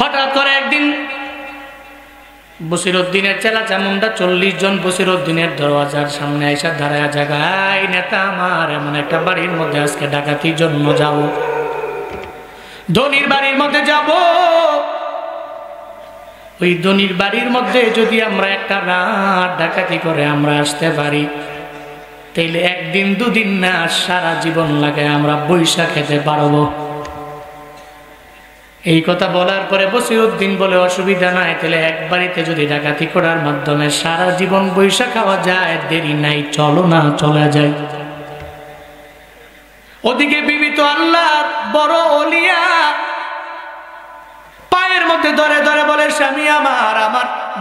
হঠাৎ করে একদিন বসিরউদ্দিনের চেলা চামুন্ডা 40 জন বসিরউদ্দিনের দরওয়াজার সামনে আইসা দাঁড়ায় জায়গায়, নেতা আমার এমন একটা বাড়ির মধ্যে আজকে ডাকাতির জন্য যাব, ধনির বাড়ির মধ্যে যাব। ওই ধনির বাড়ির মধ্যে যদি আমরা একটা রাত ডাকাতি করে আমরা আসতে পারি, তাইলে একদিন দুদিন না সারা জীবন লাগে আমরা বৈশা খেতে পারবো। এই কথা বলার পরে বসিরউদ্দিন বলে, অসুবিধা নাই, তাহলে এক বাড়িতে যদি ডাকাতি করার মাধ্যমে সারা জীবন বৈশা খাওয়া যায়, দেরি নাই, চলো না চলে যাই। ওদিকে বিবি তো আল্লাহর বড় ওলিয়া, পায়ের মধ্যে ধরে ধরে বলে, স্বামী আমার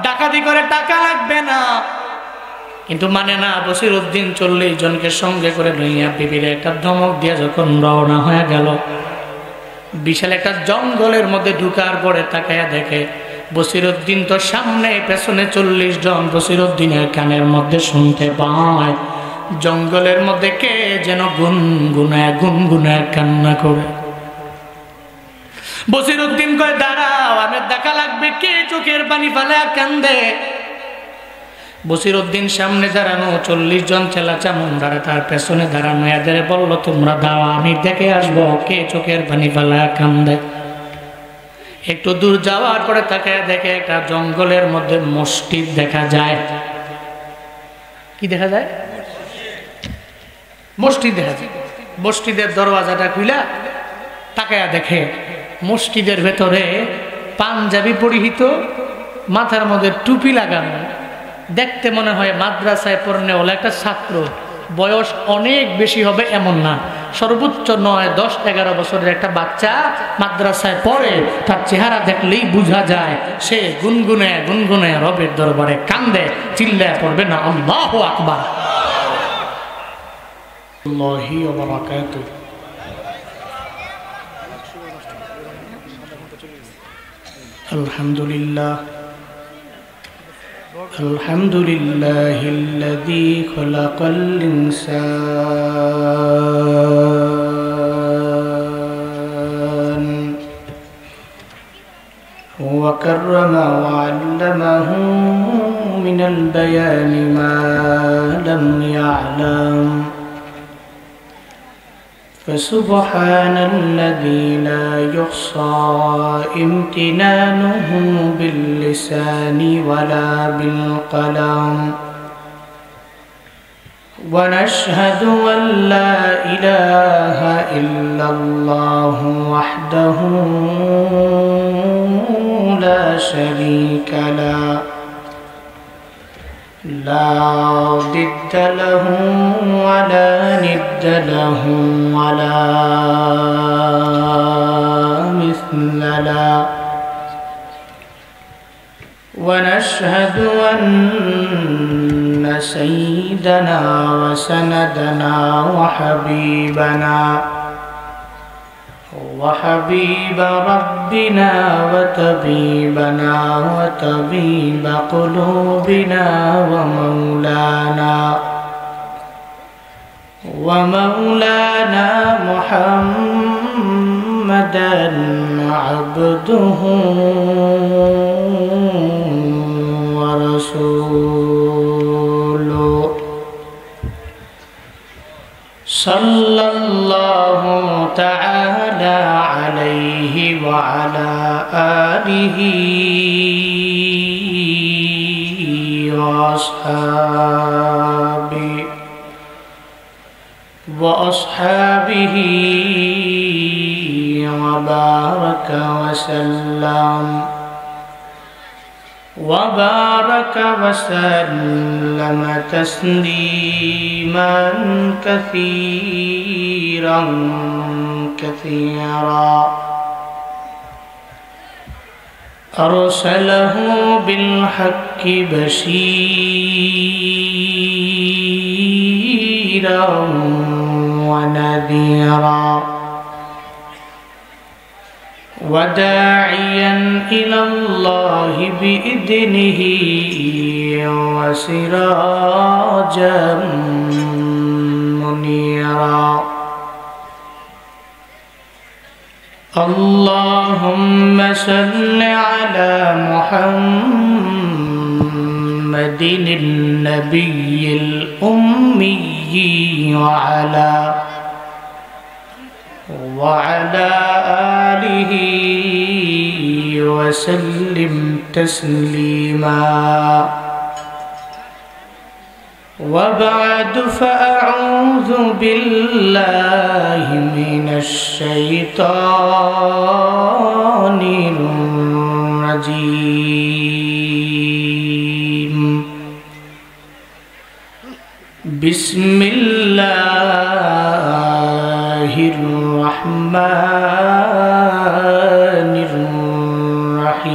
ডাকাতি করে টাকা লাগবে না, কিন্তু মানে না। বসিরউদ্দিন 40 জনকে সঙ্গে করে লইয়া বিবির একটা ধমক দিয়ে যখন রওনা হয়ে গেল, বিশাল একটা জঙ্গলের মধ্যে ঢুকার পরে তাকায়া দেখে বসিরউদ্দিন তো সামনে, পেছনে 40 জন। বসিরউদ্দিনের কানের মধ্যে শুনতে পায় জঙ্গলের মধ্যে কে যেন গুনগুনায় কান্না করে। বসিরউদ্দিন কয়, দাঁড়াও, আমার দেখা লাগবে কে চোখের পানি ফেলে কান্দে। বসিরউদ্দিন সামনে দাঁড়ানো, 40 জন চেলা চামুন্ডারা তার পেছনে দাঁড়ানো, এদের বলল, তোমরা দাও, আমি দেখে আসবো কে চোখের পানি ফেলা কান্দে। একটু দূর যাওয়ার পরে তাকে দেখে একটা জঙ্গলের মধ্যে মসজিদ দেখা যায়। কি দেখা যায়? মসজিদ দেখা যায়। মসজিদের দরওয়াজাটা খুলে তাকায়া দেখে মসজিদের ভেতরে পাঞ্জাবি পরিহিত, মাথার মধ্যে টুপি লাগানো, দেখতে মনে হয় মাদ্রাসায় পড়নে হলো একটা ছাত্র, বয়স অনেক বেশি হবে এমন না, সর্বোচ্চ 9, 10, 11 বছরের একটা বাচ্চা মাদ্রাসায় পড়ে। তার চেহারা দেখলেই বোঝা যায় সে গুনগুনে গুনগুনে রবের দরবারে কান্দে, চিল্লায় পড়বে না আল্লাহু আকবার। আল্লাহি ওয়া বারাকাতুহু। আলহামদুলিল্লাহ الحمد لله الذي خلق الإنسان وكرم وعلمه من البيان ما لم يعلم فسبحان الذي لا يحصى امتنانه باللسان ولا بالقلم ونشهد أن لا إله إلا الله وحده لا شريك له لا ضد له ولا ند له ولا مثل له ونشهد أن سيدنا وسندنا وحبيب ربنا وطبيبنا وطبيب قلوبنا ومولانا محمدا عبده ورسوله صلى الله تعالى عليه وعلى آله وأصحابه وبارك وسلم تسليما كثيرا أرسله بالحق بشيرا ونذيرا وداعيا إلى الله بإذنه وسراجا منيرا اللهم صل على محمد النبي الأمي وعلى آله وسلم تسليما وبعد فأعوذ بالله من الشيطان الرجيم بسم الله الرحمن الرحيم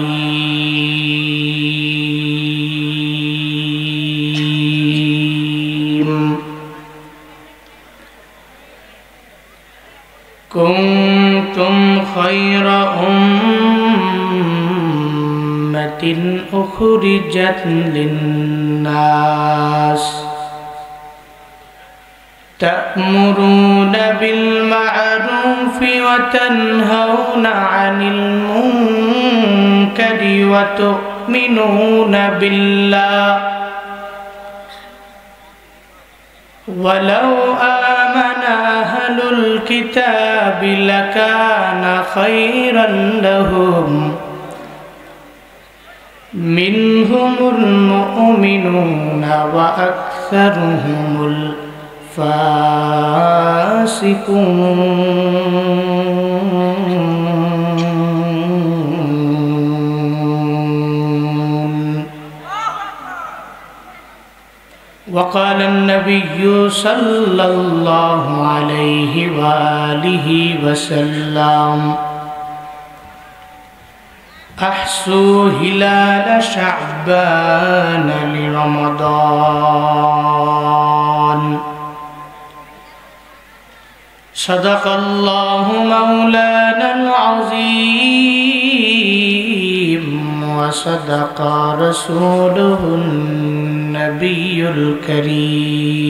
كنتم خير أمة أخرجت للناس تأمرون بالمعروف وتنهون عن المنكر وتؤمنون بالله ولو آمن أهل الكتاب لكان خيرا لهم منهم المؤمنون وأكثرهم الفاسقون. وقال النبي صلى الله عليه وآله وسلم أحصوا هلال شعبان لرمضان صدق الله مولانا العظيم وصدق رسوله النبي الكريم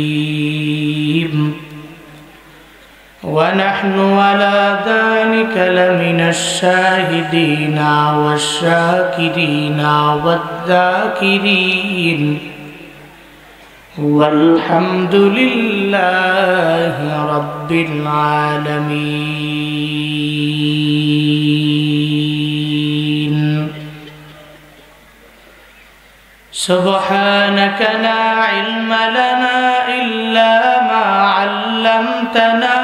ونحن على ذلك لمن الشاهدين والشاكرين والذاكرين والحمد لله رب العالمين. سبحانك لا علم لنا إلا ما علمتنا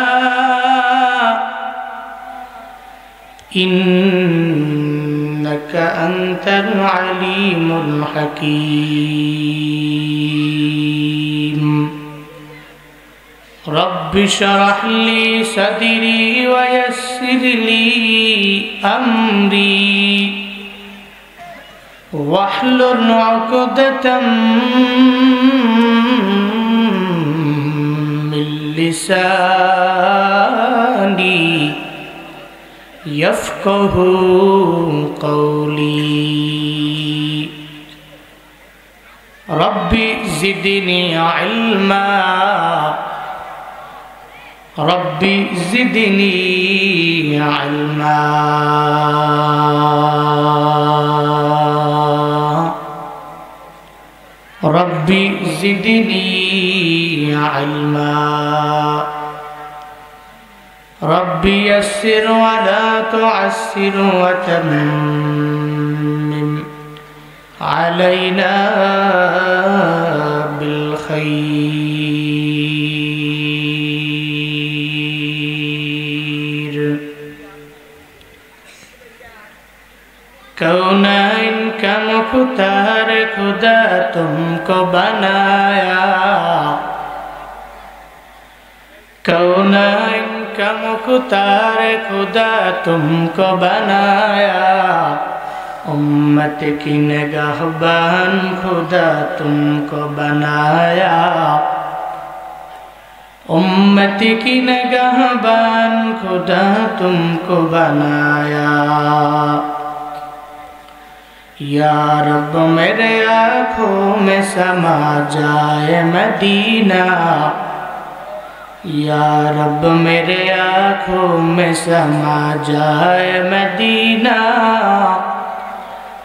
إنك أنت العليم الحكيم. رب اشرح لي صدري ويسر لي أمري واحلل عقدة من لساني يفقه قولي. رب زدني علما رب زدني علما رب زدني علما. رب يسر ولا تعسر وتمم علينا بالخير. कौनैन का मुख्तार खुदा तुमको बनाया कौनैन का मुख्तार खुदा तुमको बनाया उम्मत की निगाहबान खुदा तुमको बनाया उम्मत की निगाहबान खुदा तुमको बनाया। या रब मेरे आँखों में समा जाए मदीना या रब मेरे आँखों में समा जाए मदीना,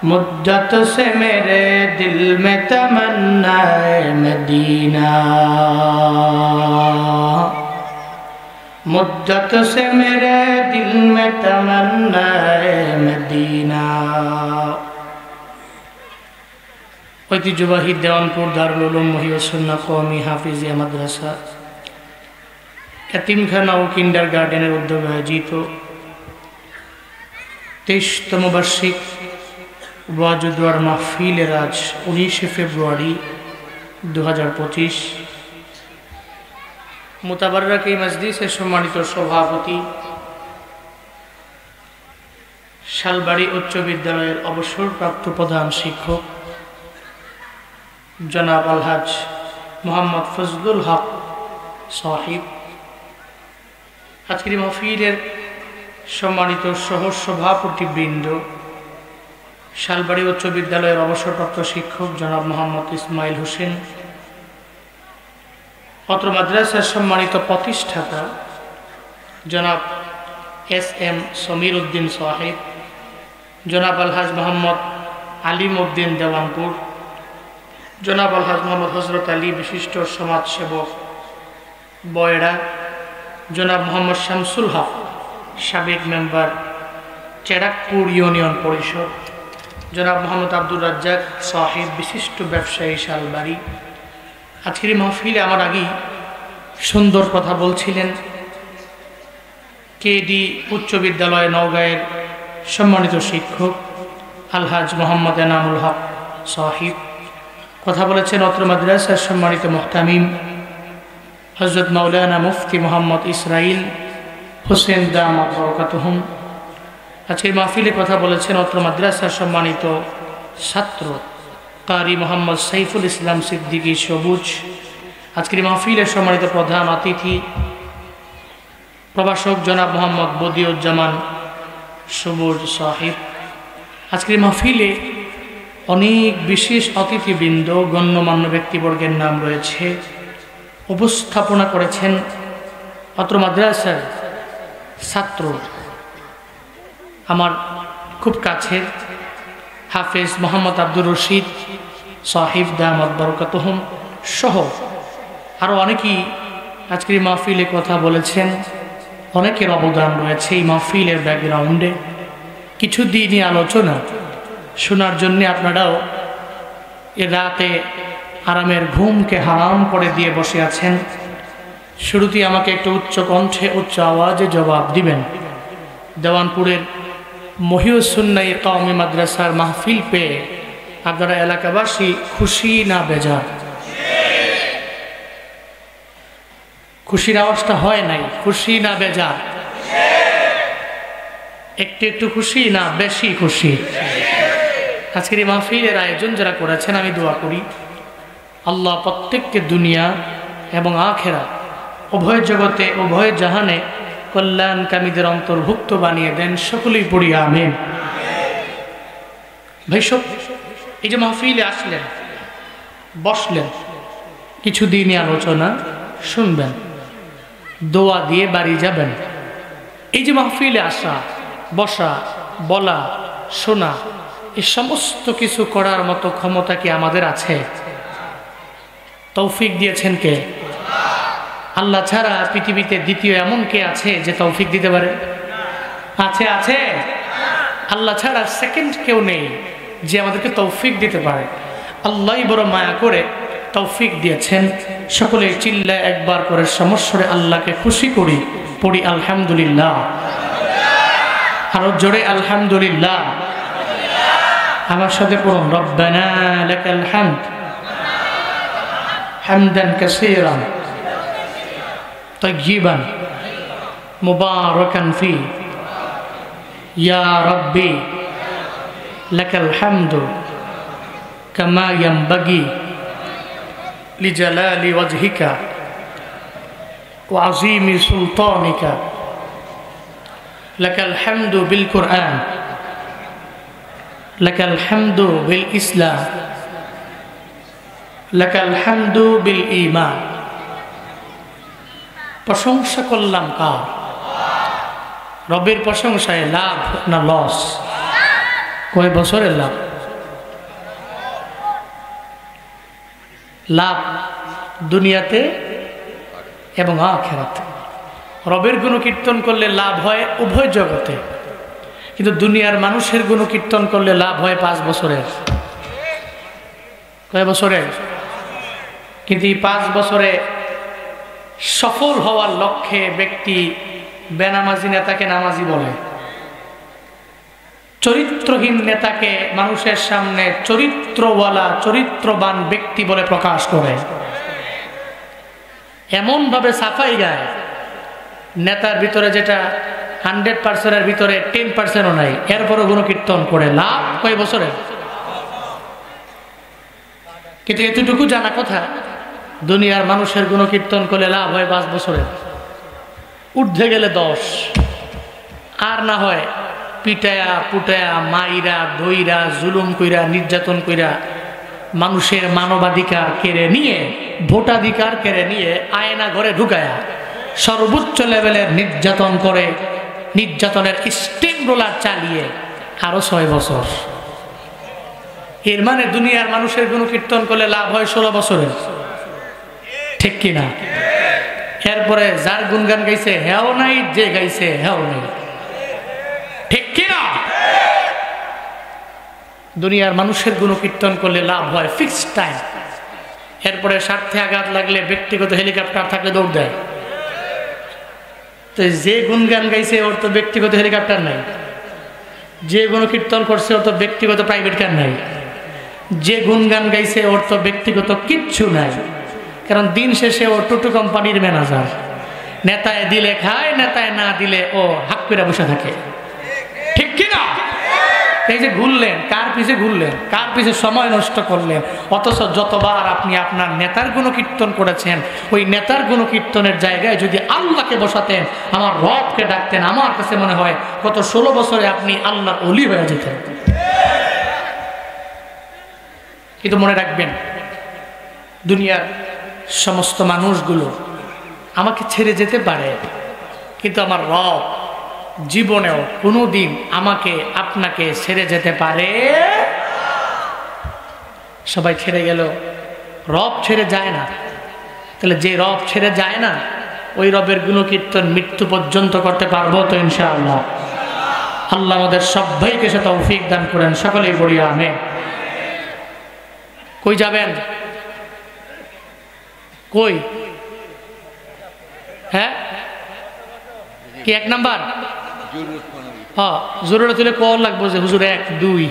मुद्दत से मेरे दिल में तमन्ना है मदीना, मुद्दत से मेरे दिल में तमन्ना है मदीना। ঐতিহ্যবাহী দেওয়ানপুর দারুল উলুম মহিউসুন্নাহ কওমি হাফিজিয়া মাদ্রাসা এতিমখানা ও কিন্ডার গার্ডেনের উদ্যোগে আয়োজিত 23তম বার্ষিক ওয়াজুদওয়ার মাহফিলের আজ 19শে ফেব্রুয়ারি 2025 মুতাবাররাক এই মজলিসের সম্মানিত সভাপতি, শালবাড়ি উচ্চ বিদ্যালয়ের অবসরপ্রাপ্ত প্রধান শিক্ষক জনাব আলহাজ মোহাম্মদ ফজলুল হক সাহিব, আজকের মাহফিলের সম্মানিত সহ সভাপতিবৃন্দ, শালবাড়ি উচ্চ বিদ্যালয়ের অবসরপ্রাপ্ত শিক্ষক জনাব মোহাম্মদ ইসমাইল হোসেন, অত্র মাদ্রাসার সম্মানিত প্রতিষ্ঠাতা জনাব এস.এম. সমীর উদ্দিন সাহেব, জনাব আলহাজ মোহাম্মদ আলিম উদ্দিন দেওয়ানপুর, জনাব আলহাজ মোহাম্মদ হজরত আলী বিশিষ্ট সমাজসেবক বয়রা, জনাব মোহাম্মদ শামসুল হক সাবেক মেম্বার চেরাকপুর ইউনিয়ন পরিষদ, জনাব মোহাম্মদ আব্দুর রাজ্জাক সাহেব বিশিষ্ট ব্যবসায়ী শালবাড়ি। আজকের মাহফিলে আমার আগেই সুন্দর কথা বলছিলেন কেডি উচ্চ বিদ্যালয় নওগাঁয়ের সম্মানিত শিক্ষক আলহাজ মোহাম্মদ এনামুল হক সাহিব, কথা বলেছেন অত্র মাদ্রাসার সম্মানিত মুহতামিম হযরত মাওলানা মুফতি মোহাম্মদ ইসরাইল হোসেন দামাত বরকাতুহুম। আজকের মাহফিলে কথা বলেছেন অত্র মাদ্রাসার সম্মানিত ছাত্র কারি মোহাম্মদ সাইফুল ইসলাম সিদ্দিকী সবুজ। আজকের মাহফিলের সম্মানিত প্রধান অতিথি প্রভাষক জনাব মোহাম্মদ বদিউজ্জামান সবুজ সাহিব। আজকের মাহফিলে অনেক বিশেষ অতিথিবৃন্দ, গণ্যমান্য ব্যক্তিবর্গের নাম রয়েছে। উপস্থাপনা করেছেন অত্র মাদ্রাসার ছাত্র আমার খুব কাছের হাফেজ মোহাম্মদ আব্দুর রশিদ সাহিব দামাত বরকাতুহুম সহ আরও অনেকেই আজকের এই মাহফিলে কথা বলেছেন। অনেকের অবদান রয়েছে এই মাহফিলের ব্যাকগ্রাউন্ডে। কিছু দিনই আলোচনা শোনার জন্যে আপনারাও এ রাতে আরামের ঘুমকে হারাম করে দিয়ে বসে আছেন। শুরুতেই আমাকে একটু উচ্চ কণ্ঠে উচ্চ আওয়াজে জবাব দিবেন, দেওয়ানপুরের মহিউসুন্নাহ কওমি মাদ্রাসার মাহফিল পেয়ে আপনারা এলাকাবাসী খুশি না বেজার? খুশির আওয়াজটা হয় নাই, খুশি না বেজার? একটু একটু খুশি না বেশি খুশি? আজকের এই মাহফিলের আয়োজন যারা করেছেন আমি দোয়া করি আল্লাহ প্রত্যেককে দুনিয়া এবং আখেরা উভয় জগতে উভয় জাহানে কল্যাণকামীদের অন্তর্ভুক্ত বানিয়ে দেন। সকলেই পড়ি আমিন। ভাই সব এই যে মাহফিলে আসলেন, বসলেন, কিছু দিনই আলোচনা শুনবেন, দোয়া দিয়ে বাড়ি যাবেন। এই যে মাহফিলে আসা, বসা, বলা, শোনা, এই সমস্ত কিছু করার মতো ক্ষমতা কি আমাদের আছে? তৌফিক দিয়েছেন কে? আল্লাহ ছাড়া পৃথিবীতে দ্বিতীয় এমন কে আছে যে তৌফিক দিতে পারে? আছে? আছে? আল্লাহ ছাড়া সেকেন্ড কেউ নেই যে আমাদেরকে তৌফিক দিতে পারে। আল্লাহই বড় মায়া করে তৌফিক দিয়েছেন। সকলে চিল্লায় একবার করে সমস্বরে আল্লাহকে খুশি করি, পড়ি আলহামদুলিল্লাহ। আরো জোরে আলহামদুলিল্লাহ। আমার সাথে পড়ুন রব্বানা লাকাল হামদ হামদান কাসীরান তাইয়িবান মুবারাকান ফি ইয়া রাব্বি লাকাল হামদু কামা ইয়ানবাগি লিজালালি ওয়াজহিকা ওয়া আযীমি সুলতানিকা লাকাল হামদু বিল কুরআন লাকাল হামদু বিল ইসলাম লাকাল হামদু বিল ঈমান। প্রশংসা করলাম কার? রবের প্রশংসায় লাভ না লস? কয় বছরের লাভ? লাভ দুনিয়াতে এবং আখিরাতে। রবের গুণকীর্তন করলে লাভ হয় উভয় জগতে, কিন্তু দুনিয়ার মানুষের গুণকীর্তন করলে লাভ হয় 5 বছরের। কয় বছরের? কিন্তু এই 5 বছরে সফল হওয়ার লক্ষ্যে ব্যক্তি বেনামাজি নেতাকে নামাজি বলে, চরিত্রহীন নেতাকে মানুষের সামনে চরিত্রওয়ালা চরিত্রবান ব্যক্তি বলে প্রকাশ করে, এমন ভাবে সাফাই গায় নেতার ভিতরে যেটা 100%-এর ভিতরে 10%ও নাই, এরপরও গুণকীর্তন করে। লাভ কয় বছরের? কিন্তু এতটুকু জানা কথা, দুনিয়ার মানুষের গুণকীর্তন করলে লাভ হয় 5 বছরের, ঊর্ধ্বে গেলে 10, আর না হয় পিটায়া পুটায়া মাইরা দইরা জুলুম কইরা নির্যাতন কইরা মানুষের মানবাধিকার কেড়ে নিয়ে, ভোটাধিকার কেড়ে নিয়ে আয়না ঘরে ঢুকায়া সর্বোচ্চ লেভেলের নির্যাতন করে, নির্যাতনের স্টিম রোলার চালিয়ে আরো 6 বছর। এর মানে দুনিয়ার মানুষের গুণকীর্তন করলে লাভ হয় 16 বছরের, ঠিক কিনা? এরপরে যার গুণগান গাইছে হেও নাই, যে গাইছে হেও নাই, ঠিক কিনা? দুনিয়ার মানুষের গুণকীর্তন করলে লাভ হয় ফিক্সড টাইম, এরপরে স্বার্থে আঘাত লাগলে ব্যক্তিগত হেলিকপ্টার থাকলে দৌড় দেয়। তো যে গুণগান গাইছে ওর তো ব্যক্তিগত হেলিকপ্টার নাই, যে গুণকীর্তন করছে ওর তো ব্যক্তিগত প্রাইভেট কার নাই, যে গুণগান গাইছে ওর তো ব্যক্তিগত কিচ্ছু নাই, কারণ দিন শেষে ও টোটো কোম্পানির ম্যানেজার। নেতায় দিলে খায়, নেতায় না দিলে ও হাক করে বসে থাকে, ঠিক কিনা? এই যে ঘুরলেন, কার পিছে ঘুরলেন, কার পিছে সময় নষ্ট করলেন, অথচ যতবার আপনি আপনার নেতার গুণকীর্তন করেছেন, ওই নেতার গুণকীর্তনের জায়গায় যদি আল্লাহকে বসাতেন, আমার রবকে ডাকতেন, আমার কাছে মনে হয় গত 16 বছরে আপনি আল্লাহর ওলি হয়ে যেতেন। কিন্তু মনে রাখবেন, দুনিয়ার সমস্ত মানুষগুলো আমাকে ছেড়ে যেতে পারে, কিন্তু আমার রব জীবনেও কোনোদিন আমাকে আপনাকে ছেড়ে যেতে পারে। সবাই ছেড়ে গেল, রব ছেড়ে যায় না। তাহলে যে রব ছেড়ে যায় না, ওই রবের গুণকীর্তন মৃত্যু পর্যন্ত করতে পারবো তো ইনশাআল্লাহ? আল্লাহ আমাদের সবাইকে সে তৌফিক দান করেন, সকলেই বলি আমিন। কই যাবেন? কই? হ্যাঁ, কি 1 নাম্বার? হ্যাঁ, জরুরত হলে কল লাগবো যে হুজুর 1 2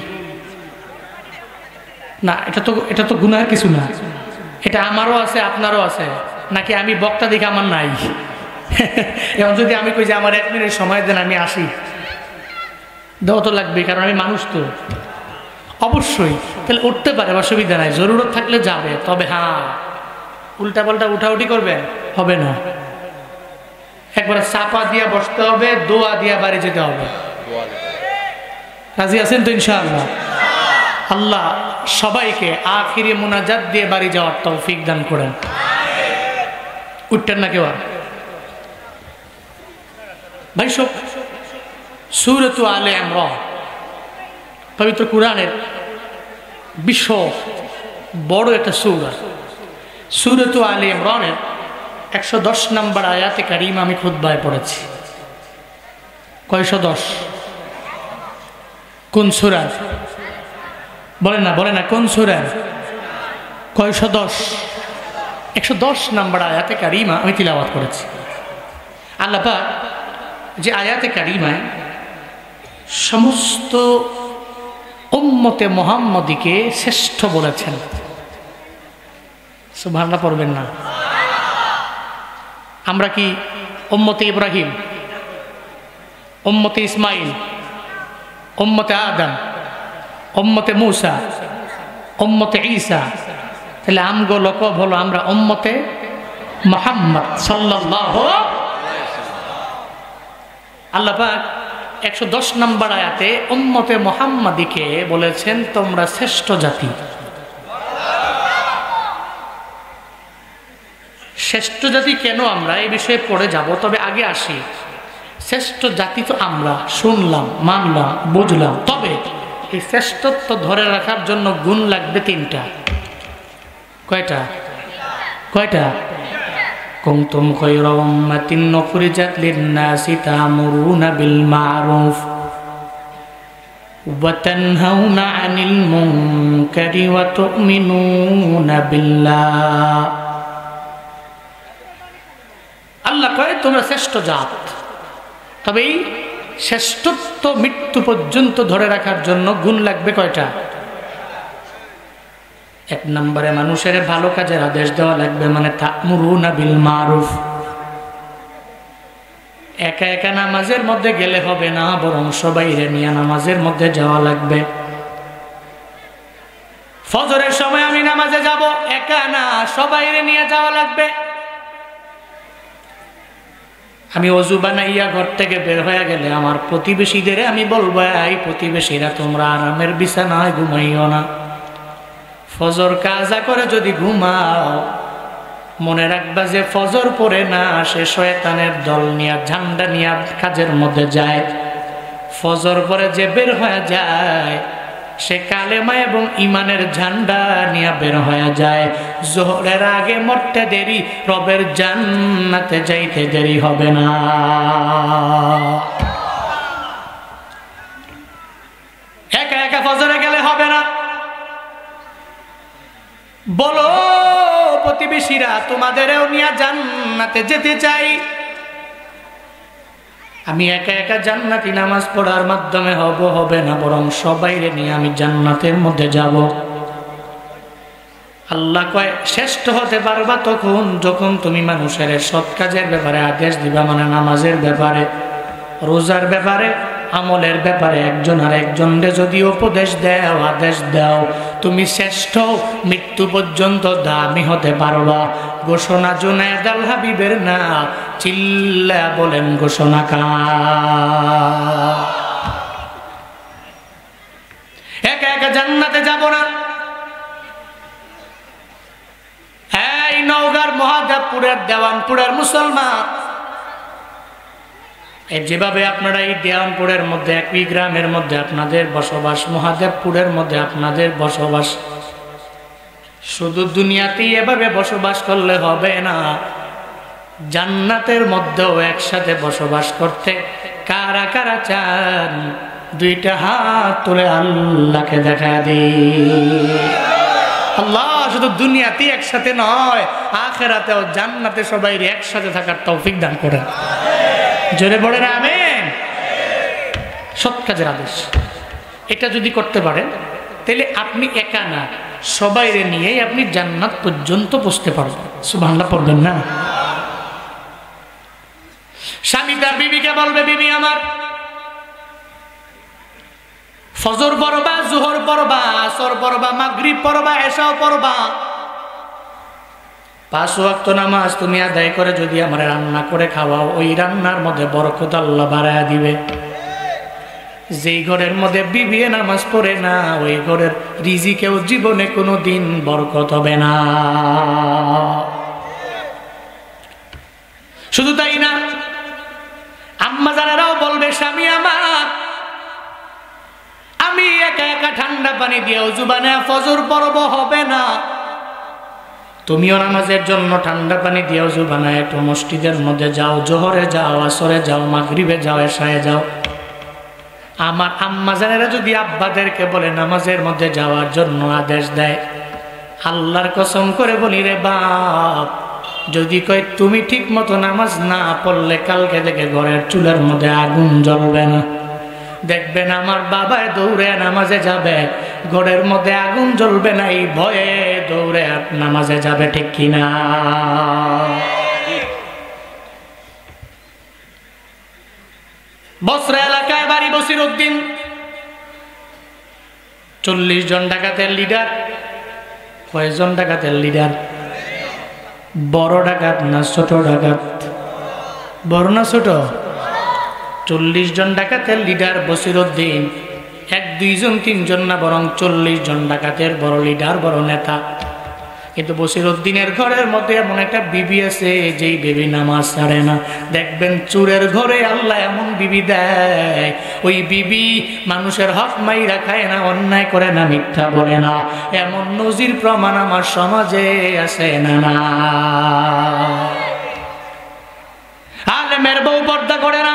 না, এটা তো গুনার কিছু না, এটা আমারও আছে আপনারও আছে। নাকি আমি বক্তা দেখে আমার নাই? এখন যদি আমি কই যে আমার 1 মিনিট সময় দেন, আমি আসি, দেওয়া তো লাগবে, কারণ আমি মানুষ তো। অবশ্যই তাহলে উঠতে পারে, অসুবিধা নাই, জরুরত থাকলে যাবে। তবে হ্যাঁ, উল্টা পাল্টা উঠাউঠি করবেন হবে না, একবার চাপা দিয়া বসতে হবে, দোয়া দিয়া বাড়ি যেতে হবে। রাজি আছেন তো ইনশাআল্লাহ? আল্লাহ সবাইকে আখিরি মুনাজাত দিয়ে বাড়ি যাওয়ার তৌফিক দান করেন। উঠতেন না কেউ? ভাই সব সূরাত আলে ইমরান পবিত্র কুরআনের বিশ্ব বড় একটা সূরা। সূরাত আলে ইমরানের 110 নম্বর আয়াতে কারিমা আমি খুতবায় পড়েছি। কয়শো 10? কোন সূরা? বলেন না কোন সূরা? কয়শো 10? 110 নম্বর আয়াতে কারিমা আমি তিলাওয়াত করেছি। আল্লাহ পাক যে আয়াতে কারিমায় সমস্ত উম্মতে মুহাম্মদীকে শ্রেষ্ঠ বলেছেন, সুবহানাল্লাহ পড়বেন না? আমরা কি উম্মতে ইব্রাহিম, উম্মতে ইসমাইল, উম্মতে আদম, উম্মতে মূসা, উম্মতে ঈসা? তাহলে আমগো লোক হলো আমরা উম্মতে মুহাম্মদ সাল্লাল্লাহু। আল্লাহ পাক 110 নম্বর আয়াতে উম্মতে মুহাম্মাদীকে বলেছেন তোমরা শ্রেষ্ঠ জাতি। শ্রেষ্ঠ জাতি কেন আমরা এই বিষয়ে পড়ে যাব, তবে আগে আসি। শ্রেষ্ঠ জাতি তো আমরা শুনলাম, মানলাম, বুঝলাম, তবে এই শ্রেষ্ঠত্ব ধরে রাখার জন্য গুণ লাগবে তিনটা। কয়টা? কয়টা? কুনতুম খায়রা উম্মাতিন উখরিজাত লিন-নাসি তা'মুরুনা বিল মা'রুফ ওয়া তানহাউনা আনিল মুনকারি ওয়া তু'মিনুনা বিল্লাহ। আল্লাহ কয় তোমরা শ্রেষ্ঠ জাত, তবে এই শ্রেষ্ঠত্ব মৃত্যু পর্যন্ত ধরে রাখার জন্য গুণ লাগবে কয়টা? এক নম্বরে মানুষের ভালো কাজের আদেশ দেওয়া লাগবে, মানে তা'মুরুনা বিল মা'রুফ। একা একা নামাজের মধ্যে গেলে হবে না, বরং সবাইরে নিয়ে নামাজের মধ্যে যাওয়া লাগবে। ফজরের সময় আমি নামাজে যাব, একা না, সবাইরে নিয়ে যাওয়া লাগবে। আমি অজু বানাইয়া ঘর থেকে বের হয়ে গেলে আমার প্রতিবেশীদের আমি বলবো, এই প্রতিবেশীরা তোমরা আরামের বিছানায় ঘুমাইও না, ফজর কাজা করে যদি ঘুমাও মনে রাখবা যে ফজর পড়ে না সে শয়তানের দল নিয়ে ঝান্ডা নিয়ে কাজের মধ্যে যায়। ফজর পরে যে বের হয়ে যায় সে কালেমা এবং ইমানের ঝান্ডা নিয়ে বের হয়ে যায়। জোহরের আগে মরতে দেরি, রবের জান্নাতে যাইতে দেরি হবে না। একা একা ফজরে গেলে হবে না। বলো প্রতিবেশীরা তোমাদেরও নিয়ে জান্নাতে যেতে চাই। আমি একা একা জান্নাতি নামাজ পড়ার মাধ্যমে হবে না, বরং সবাইরে নিয়ে আমি জান্নাতের মধ্যে যাব। আল্লাহ কয় শ্রেষ্ঠ হতে পারবা তখন যখন তুমি মানুষের সৎ কাজের ব্যাপারে আদেশ দিবা, মানে নামাজের ব্যাপারে, রোজার ব্যাপারে, আমলের ব্যাপারে একজন আর একজনকে যদি উপদেশ দাও, আদেশ দাও, তুমি শ্রেষ্ঠ মৃত্যু পর্যন্ত দামি হতে পারবা। ঘোষণা জুনায়েদ আল হাবিবের না, চিল্লা বলেন ঘোষণা কা। একা একা জান্নাতে যাব না। এই নওগাঁর মহাদেবপুরের দেওয়ানপুরের মুসলমান, যেভাবে আপনারা এই দেওয়ানপুরের মধ্যে একই গ্রামের মধ্যে আপনাদের বসবাস, মহাদেবপুরের মধ্যে আপনাদের বসবাস, শুধু দুনিয়াতেই এভাবে বসবাস করলে হবে না, জান্নাতের মধ্যেও একসাথে বসবাস করতে কারা কারা চান দুইটা হাত তুলে আল্লাহকে দেখা দিই। আল্লাহ শুধু দুনিয়াতেই একসাথে নয়, আখিরাতেও জান্নাতে সবাই একসাথে থাকার তৌফিক দান করেন। জোরে বলেন আমিন। সৎ কাজের আদেশ এটা যদি করতে পারেন তাহলে আপনি একা না, সবাইরে নিয়েই আপনি জান্নাত পর্যন্ত পৌঁছতে পারবেন। সুবহানাল্লাহ পড়বেন না? স্বামী তার বিবিকে বলবে, বিবি আমার ফজর পড়বা, জোহর পড়বা, আসর পড়বা, মাগরিব পড়বা, এশাও পড়বা, 5 ওয়াক্ত নামাজ তুমি আদায় করে যদি আমার রান্না করে খাওয়াও, ওই রান্নার মধ্যে বরকত আল্লাহ বাড়ায়া দিবে। যেই ঘরের মধ্যে বিবি নামাজ পড়ে না, ওই ঘরের রিজিকেও জীবনে কোনো দিন বরকত হবে না। শুধু তাই না, আম্মা জানেরাও বলবে, স্বামী আমার আমি একা একা ঠান্ডা পানি দিয়ে ওযু বানায় ফজর পড়ব, হবে না, তুমিও নামাজের জন্য ঠান্ডা পানি দিয়ে ওযু বানায় একটু মসজিদের মধ্যে যাও, জোহরে যাও, আসরে যাও, মাগরিবে যাও, এশায়ে যাও। আমার আম্মা জানেরা যদি আব্বাদেরকে বলে নামাজের মধ্যে যাওয়ার জন্য আদেশ দেয়, আল্লাহর কসম করে বলি রে বাপ, যদি কয় তুমি ঠিক মতো নামাজ না পড়লে কালকে থেকে ঘরের চুলার মধ্যে আগুন জ্বলবে না। দেখবেন আমার বাবায় দৌড়ে নামাজে যাবে, ঘরের মধ্যে আগুন জ্বলবে না, এই ভয়ে দৌড়ে নামাজে যাবে, ঠিক কিনা? বসরা এলাকায় বাড়ি বসিরউদ্দিন, 40 জন ডাকাতের লিডার। কয়জন ডাকাতের লিডার? বড় ডাকাত না ছোট ডাকাত? বড় না ছোট? 40 জন ডাকাতের লিডার বসিরউদ্দিন, 1, 2 জন 3 জন না, বরং 40 জন ডাকাতের বড় লিডার, বড় নেতা। কিন্তু বসিরউদ্দিনের ঘরের মধ্যে এমন একটা বিবি আছে, যেই বিবি নামাজ ছাড়ে না। দেখবেন চোরের ঘরে আল্লাহ এমন বিবি দেয়, ওই বিবি মানুষের হক মাইরা খায় না, অন্যায় করে না, মিথ্যা বলে না। এমন নজির প্রমাণ আমার সমাজে আছে না? না। আলেমের বউ পর্দা করে না,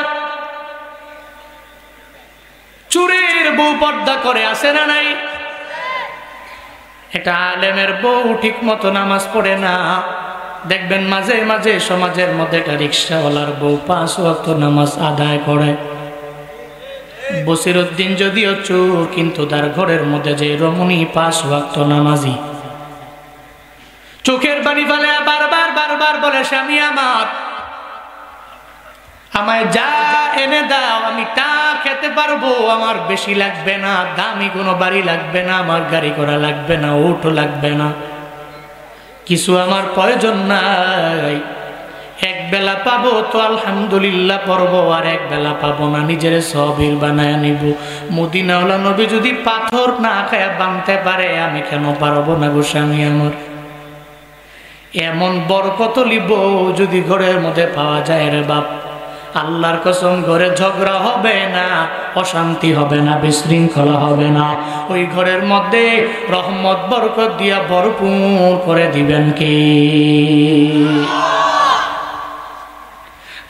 চোরের বউ পর্দা করে, আছে না নাই? এটা আলেমের বউ ঠিক মতো নামাজ পড়ে না। দেখবেন মাঝে মাঝে সমাজের মধ্যে একটা রিক্সাওয়ালার বউ 5 ওয়াক্ত নামাজ আদায় করে। বসিরউদ্দিন যদিও চোর, কিন্তু তার ঘরের মধ্যে যে রমণী 5 ওয়াক্ত নামাজি। চোখের পানি ফেলে বারবার বারবার বলে, স্বামী আমার, আমায় যা এনে দাও, আমি তা খেতে পারবো, আমার বেশি লাগবে না, দামি কোনো বাড়ি লাগবে না, আমার গাড়ি করা লাগবে না, উঠো লাগবে না, কিছু আমার প্রয়োজন নাই। এক বেলা পাবো তো আলহামদুলিল্লাহ পড়বো, আর এক বেলা পাবো না, নিজের সবির বানায় নিব। মদিনাওয়ালা নবী যদি পাথর না খায় বানতে পারে, আমি কেন পারবো না গো স্বামী আমার? এমন বরকতলি বউ যদি ঘরের মধ্যে পাওয়া যায় রে বাপ, আল্লাহর কসম ঘরে ঝগড়া হবে না, অশান্তি হবে না, বিশৃঙ্খলা হবে না। ওই ঘরের মধ্যে রহমত বরকত দিয়া ভরপুর করে দিবেন কি?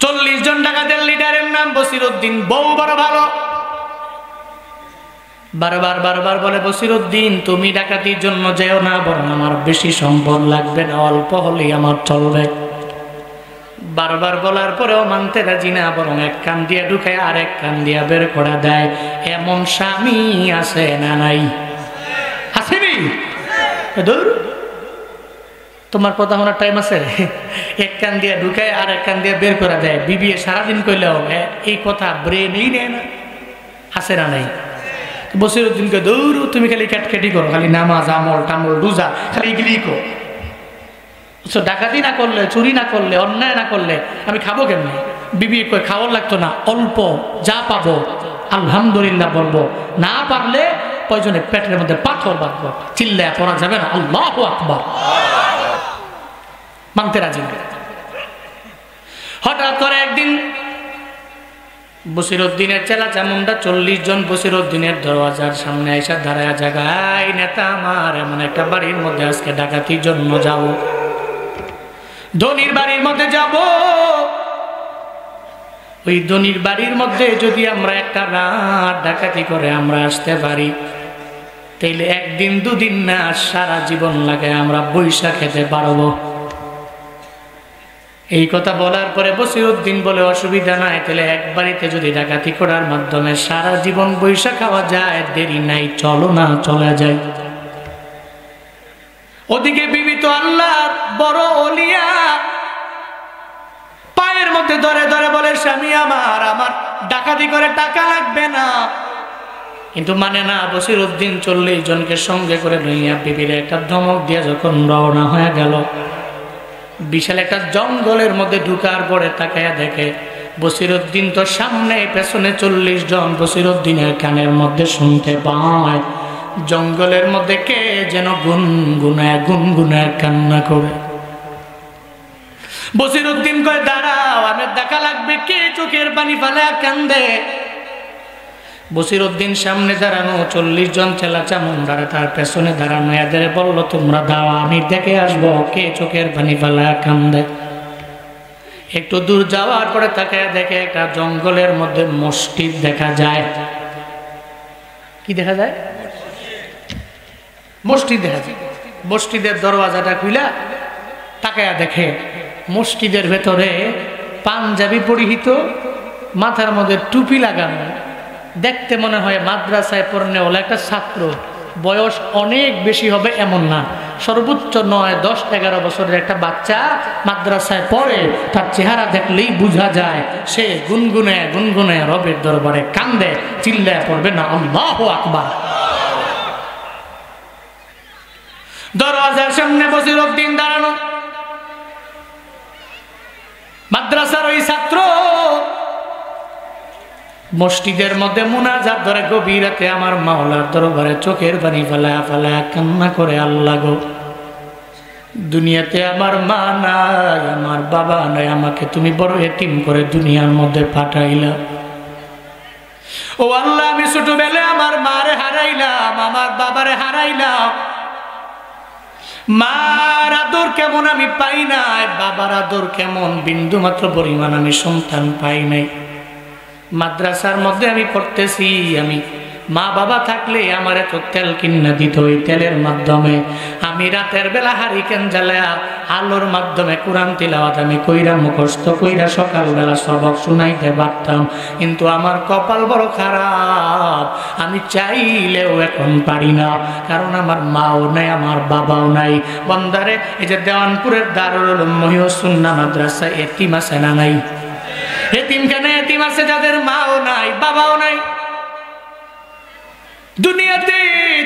40 জন ডাকাতের লিডারের নাম বসিরউদ্দিন, বউ বড় ভালো। বারবার বারবার বলে, বসিরউদ্দিন তুমি ডাকাতির জন্য যেও না, বরং আমার বেশি সম্পদ লাগবে না, অল্প হলেই আমার চলবে। বারবার বলার পরেও মানতে রাজি না, বরং এক কান দিয়ে ঢুকায় আর এক কান দিয়ে বের করে দেয়। এমন স্বামী আছে না নাই? আসেনি? দূর, তোমার কথা শোনার টাইম আছে? এক কান দিয়ে ঢুকায় আর এক কান দিয়ে বের করে দেয়। বিবি সারাদিন কইলেও এই কথা ব্রেনেই নেয় না। আছে না নাই? বসিরউদ্দিনকে, দৌড়, তুমি খালি ক্যাটকেটি করো, খালি নামাজ আমল টামল রোজা খালি এগুলি করো। ডাকাতি না করলে, চুরি না করলে, অন্যায় না করলে আমি খাবো কেমনি? বিবি কই খাওয়ার লাগতো না, অল্প যা পাবো আলহামদুলিল্লাহ বলবো, না পারলে প্রয়োজনে পেটের মধ্যে পাথর বাঁধবো, চিল্লায় পড়া যাবে না আল্লাহু আকবার। মানতে রাজি না। হঠাৎ করে একদিন বসিরউদ্দিনের চেলা চামুন্ডা 40 জন বসিরউদ্দিনের দরওয়াজার সামনে এসে দাঁড়ায়, জায়গায় নেতা আমার, এমন একটা বাড়ির মধ্যে আজকে ডাকাতির জন্য যাবো, ধনির বাড়ির মধ্যে যাব। ওই ধনির বাড়ির মধ্যে যদি আমরা একটা রাত ডাকাতি করে আমরা আসতে পারি, তাইলে একদিন দুদিন না, সারা জীবন লাগে আমরা বৈশা খেতে পারবো। এই কথা বলার পরে বসিরউদ্দিন বলে, অসুবিধা নাই, তাহলে এক বাড়িতে যদি ডাকাতি করার মাধ্যমে সারা জীবন বৈশা খাওয়া যায়, দেরি নাই, চলো না, চলে যায়। ওদিকে বিবি তো আল্লাহর বড় ওলিয়া, পায়ের মধ্যে ধরে ধরে বলে, স্বামী আমার, আমার ডাকাতি করে টাকা লাগবে না। কিন্তু মানে না। বসিরউদ্দিন 40 জনকে সঙ্গে করে লইয়া বিবির একটা ধমক দিয়ে যখন রওনা হয়ে গেল, বিশাল একটা জঙ্গলের মধ্যে ঢুকার পরে তাকায়া দেখে বসিরউদ্দিন তো সামনে, পেছনে 40 জন বসিরউদ্দিনের কানের মধ্যে শুনতে পায়, জঙ্গলের মধ্যে কে যেন গুনগুনায় গুনগুনায় কান্না করে। বসিরউদ্দিন কয়, দাঁড়াও, আমার দেখা লাগবে, কে চোখের পানি ফেলে কান্দে। বসিরউদ্দিন সামনে দাঁড়ানো, 40 জন চেলা চামুন্ডারা তার পেছনে দাঁড়ানো, এদের বলল, তোমরা দাও, আমি দেখে আসবো কে চোখের পানি ফেলে কান্দে। একটু দূর যাওয়ার পরে তাকায় দেখে একটা জঙ্গলের মধ্যে মসজিদ দেখা যায়। কি দেখা যায়? মসজিদ দেখা যায়। মসজিদের দরওয়াজাটা খুইলা তাকায়া দেখে মসজিদের ভেতরে পাঞ্জাবি পরিহিত, মাথার মধ্যে টুপি লাগানো, দেখতে মনে হয় মাদ্রাসায় পড়নে ওলা একটা ছাত্র, বয়স অনেক বেশি হবে এমন না, সর্বোচ্চ 9-10-11 বছরের একটা বাচ্চা মাদ্রাসায় পড়ে। তার চেহারা দেখলেই বোঝা যায় সে গুনগুনে গুনগুনে রবের দরবারে কান্দে, চিল্লায় পড়বে না আল্লাহু আকবার। দরওয়াজার সামনে বসিরউদ্দিন দাঁড়ানো, মাদ্রাসার ওই ছাত্র মসজিদের মধ্যে মুনাজাত ধরে গভীর রাতে আমার মাওলার দরবারে চোখের পানি ফেলায়া ফেলায়া কান্না করে, আল্লাহ গো, দুনিয়াতে আমার মা নাই, আমার বাবা নাই, আমাকে তুমি বড় এতিম করে দুনিয়ার মধ্যে পাঠাইলা। ও আল্লাহ, আমি ছোটবেলায় আমার মারে হারাইলাম, আমার বাবারে হারাইলাম। মার আদর কেমন আমি পাই নাই, বাবার আদর কেমন বিন্দু মাত্র পরিমাণ আমি সন্তান পাই নাই। মাদ্রাসার মধ্যে আমি পড়তেছি, আমি মা বাবা থাকলে আমার এত তেল কিনা দিত, ওই তেলের মাধ্যমে আমি রাতের বেলা হারিকেন জ্বালায়া আলোর মাধ্যমে কোরআন তিলাওয়াত আমি কইরা মুখস্থ কইরা সকালবেলা সবক শুনাইতে পারতাম। কিন্তু আমার কপাল বড় খারাপ, আমি চাইলেও এখন পারি না, কারণ আমার মাও নাই, আমার বাবাও নাই। বন্দারে, এই যে দেওয়ানপুরের দারুল উলুম মহিউসুন্নাহ মাদ্রাসা এতিম আছে না নাই? এতিমখানে এতিম আছে যাদের মাও নাই, বাবাও নাই। দুনিয়াতে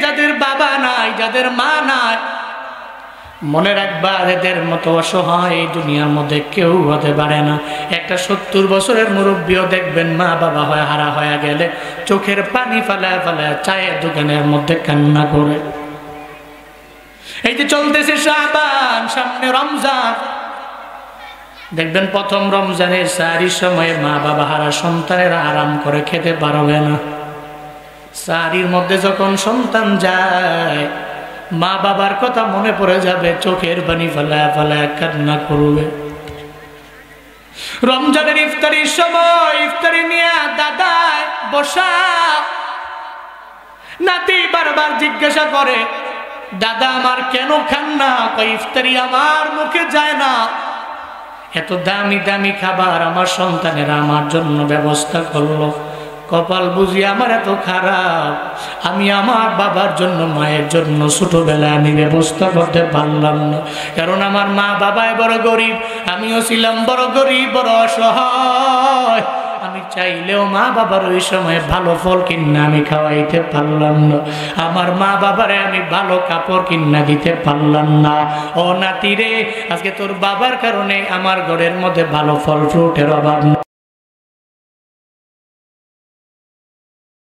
যাদের বাবা নাই, যাদের মা নাই, মনে রাখবা এদের মতো অসহায় এই দুনিয়ার মধ্যে কেউ হতে পারে না। একটা 70 বছরের মুরব্বীও দেখবেন মা বাবা হয়ে হারা হয়ে গেলে চোখের পানি ফালায় ফালায় চায়ের দোকানের মধ্যে কান্না করে। এই যে চলতেছে শাবান, সামনে রমজান, দেখবেন প্রথম রমজানের সারির সময় মা বাবা হারা সন্তানেরা আরাম করে খেতে পারবে না। সারির মধ্যে যখন সন্তান যায়, মা বাবার কথা মনে পড়ে যাবে, চোখের পানি ফেলায় ফেলায় কান্না করবে। রমজানের ইফতারির সময় ইফতারি নিয়ে দাদায় বসা, নাতি বারবার জিজ্ঞাসা করে, দাদা আমার কেন খান না? কই ইফতারি আমার মুখে যায় না। এত দামি দামি খাবার আমার সন্তানেরা আমার জন্য ব্যবস্থা করলো, কপাল বুঝি আমার এত খারাপ, আমি আমার বাবার জন্য মায়ের জন্য ছোটবেলায় আমি ব্যবস্থা করতে পারলাম না। কারণ আমার মা বাবাই বড় গরিব, আমিও ছিলাম বড় গরিব, বড় অসহায়। আমি চাইলেও মা বাবার ওই সময় ভালো ফল কিনা আমি খাওয়াইতে পারলাম না, আমার মা বাবারে আমি ভালো কাপড় কিনা দিতে পারলাম না। ও নাতি রে, আজকে তোর বাবার কারণে আমার ঘরের মধ্যে ভালো ফল ফ্রুটের অভাব।